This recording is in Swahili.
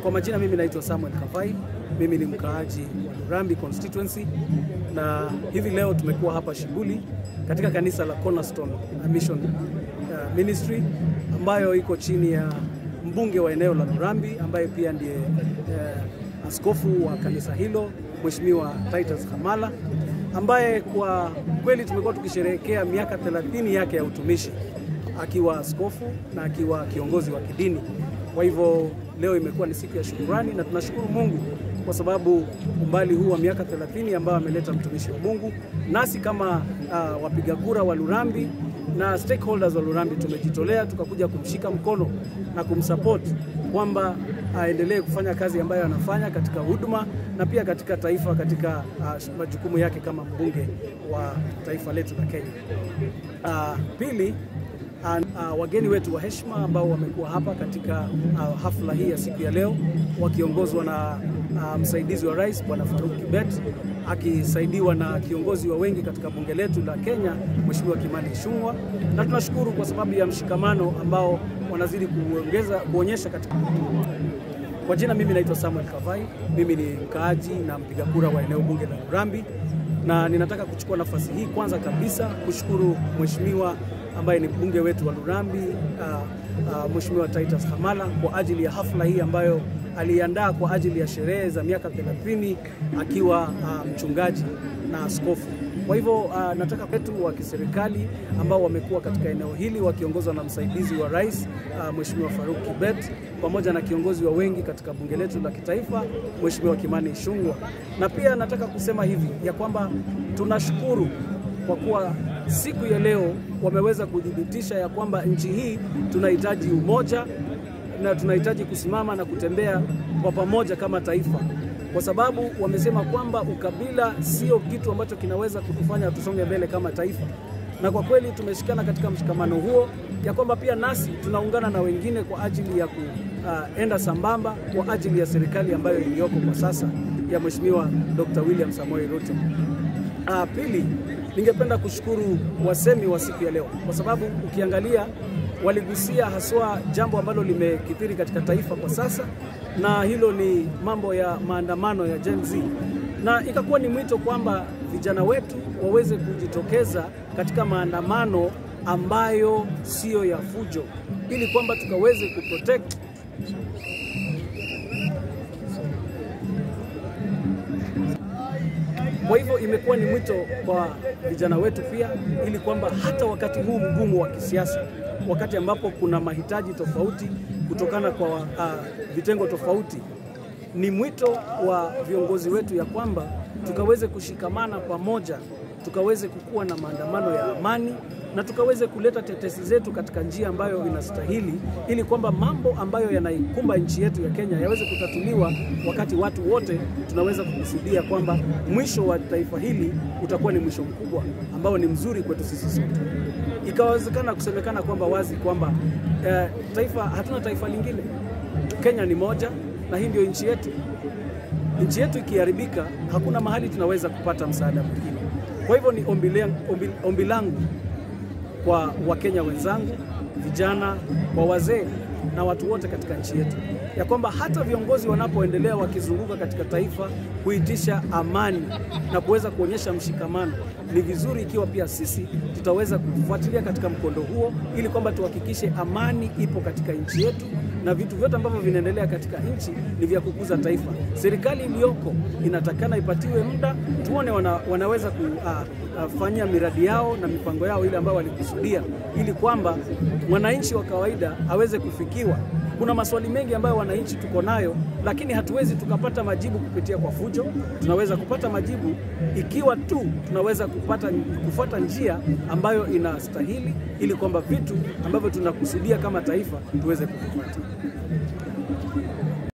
Kwa majina mimi naitwa Samuel Kavai, mimi ni mkaaji wa Lurambi constituency, na hivi leo tumekuwa hapa shughuli katika kanisa la Cornerstone Mission Ministry ambayo iko chini ya mbunge wa eneo la Lurambi ambaye pia ndiye askofu wa kanisa hilo, Mheshimiwa Titus Khamala, ambaye kwa kweli tumekuwa tukisherehekea miaka 30 yake ya utumishi akiwa askofu na akiwa kiongozi wa kidini. Kwa hivyo leo imekuwa ni siku ya shukrani na tunashukuru Mungu kwa sababu umbali huu wa miaka 30 ambao ameleta mtumishi wa Mungu, nasi kama wapiga kura wa Lurambi na stakeholders wa Lurambi tumejitolea tukakuja kumshika mkono na kumsupport kwamba aendelee kufanya kazi ambayo anafanya katika huduma na pia katika taifa, katika majukumu yake kama mbunge wa taifa letu la Kenya. Pili, wageni wetu wa heshima ambao wamekuwa hapa katika hafla hii ya siku ya leo wakiongozwa na msaidizi wa rais Bwana Faruk Kibet, akisaidiwa na kiongozi wa wengi katika bunge letu la Kenya Mheshimiwa Kimani Ichung'wah, na tunashukuru kwa sababu ya mshikamano ambao wanazidi kuonyesha katika. Kwa jina mimi naitwa Samuel Kavai, mimi ni mkaaji na mpiga kura wa eneo bunge la Lurambi, na ninataka kuchukua nafasi hii kwanza kabisa kushukuru mheshimiwa ambaye ni mbunge wetu wa Lurambi, Mheshimiwa Titus Khamala kwa ajili ya hafla hii ambayo aliandaa kwa ajili ya sherehe za miaka 30 akiwa mchungaji na askofu. Kwa hivyo nataka wetu wa kiserikali ambao wamekuwa katika eneo hili wakiongozwa na msaidizi wa rais Mheshimiwa Faruk Kibet pamoja na kiongozi wa wengi katika bunge letu la kitaifa Mheshimiwa Kimani Ichung'wah. Na pia nataka kusema hivi ya kwamba tunashukuru kwa kuwa siku ya leo wameweza kudhibitisha ya kwamba nchi hii tunahitaji umoja na tunahitaji kusimama na kutembea kwa pamoja kama taifa, kwa sababu wamesema kwamba ukabila sio kitu ambacho kinaweza kutufanya tusonge mbele kama taifa. Na kwa kweli tumeshikana katika mshikamano huo ya kwamba pia nasi tunaungana na wengine kwa ajili ya kuenda sambamba kwa ajili ya serikali ambayo iliyoko kwa sasa ya Mheshimiwa Dr. William Samoei Ruto. Pili, ningependa kushukuru wasemi wa siku ya leo kwa sababu ukiangalia waligusia haswa jambo ambalo limekithiri katika taifa kwa sasa, na hilo ni mambo ya maandamano ya Gen Z, na ikakuwa ni mwito kwamba vijana wetu waweze kujitokeza katika maandamano ambayo sio ya fujo ili kwamba tukaweze kuprotect Kwa hivyo imekuwa ni mwito kwa vijana wetu pia ili kwamba hata wakati huu mgumu wa kisiasa, wakati ambapo kuna mahitaji tofauti kutokana kwa vitengo tofauti, ni mwito wa viongozi wetu ya kwamba tukaweze kushikamana pamoja, tukaweze kukuwa na maandamano ya amani na tukaweze kuleta tetesi zetu katika njia ambayo inastahili ili kwamba mambo ambayo yanaikumba nchi yetu ya Kenya yaweze kutatuliwa, wakati watu wote tunaweza kukusudia kwamba mwisho wa taifa hili utakuwa ni mwisho mkubwa ambao ni mzuri kwetu sisi sote. Ikawezekana kusemekana kwamba wazi kwamba hatuna taifa lingine. Kenya ni moja na hii ndio nchi yetu. Nchi yetu ikiharibika hakuna mahali tunaweza kupata msaada mwingine. Kwa hivyo ni ombi langu kwa Wakenya wenzangu, vijana, kwa wazee na watu wote katika nchi yetu ya kwamba hata viongozi wanapoendelea wakizunguka katika taifa kuitisha amani na kuweza kuonyesha mshikamano, ni vizuri ikiwa pia sisi tutaweza kufuatilia katika mkondo huo ili kwamba tuhakikishe amani ipo katika nchi yetu na vitu vyote ambavyo vinaendelea katika nchi ni vya kukuza taifa. Serikali iliyoko inatakana ipatiwe muda tuone wanaweza kufanya miradi yao na mipango yao ile ambayo walikusudia ili kwamba mwananchi wa kawaida aweze kufikiwa. Kuna maswali mengi ambayo wananchi tuko nayo, lakini hatuwezi tukapata majibu kupitia kwa fujo. Tunaweza kupata majibu ikiwa tu tunaweza kufuata njia ambayo inastahili ili kwamba vitu ambavyo tunakusudia kama taifa tuweze kuvifuata.